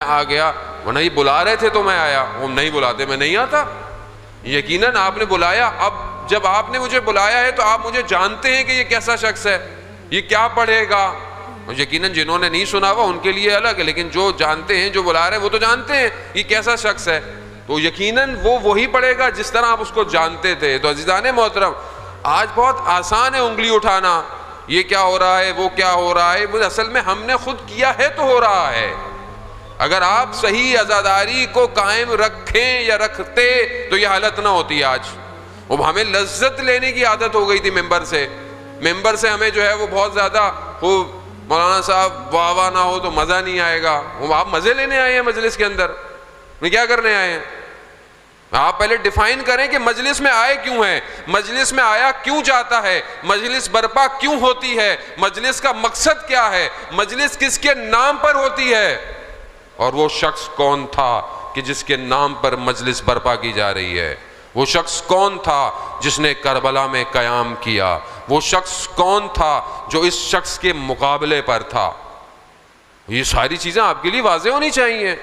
آ گیا، ورنہ یہ بلا رہے تھے تو میں آیا، ہم نہیں بلاتے میں نہیں آتا۔ یقیناً آپ نے بلایا، اب جب آپ نے مجھے بلایا ہے تو آپ مجھے جانتے ہیں کہ یہ کیسا شخص ہے، یہ کیا پڑھے گا۔ یقیناً جنہوں نے نہیں سنا ہوا ان کے لیے الگ ہے، لیکن جو جانتے ہیں، جو بلا رہے ہیں وہ تو جانتے ہیں یہ کیسا شخص ہے، تو یقیناً وہ وہی پڑھے گا جس طرح آپ اس کو جانتے تھے۔ تو عزیزان محترم، آج بہت آسان ہے انگلی اٹھانا، یہ کیا ہو رہا ہے، وہ کیا ہو رہا ہے، اصل میں ہم نے خود کیا ہے تو ہو رہا ہے۔ اگر آپ صحیح عزاداری کو قائم رکھیں یا رکھتے تو یہ حالت نہ ہوتی آج۔ اب ہمیں لذت لینے کی عادت ہو گئی تھی ممبر سے ہمیں جو ہے وہ بہت زیادہ خوب مولانا صاحب واہ واہ نہ ہو تو مزہ نہیں آئے گا۔ آپ مزے لینے آئے ہیں مجلس کے اندر، میں کیا کرنے آئے ہیں؟ آپ پہلے ڈیفائن کریں کہ مجلس میں آئے کیوں ہیں، مجلس میں آیا کیوں جاتا ہے، مجلس برپا کیوں ہوتی ہے، مجلس کا مقصد کیا ہے، مجلس کس کے نام پر ہوتی ہے، اور وہ شخص کون تھا کہ جس کے نام پر مجلس برپا کی جا رہی ہے، وہ شخص کون تھا جس نے کربلا میں قیام کیا، وہ شخص کون تھا جو اس شخص کے مقابلے پر تھا۔ یہ ساری چیزیں آپ کے لیے واضح ہونی چاہیے۔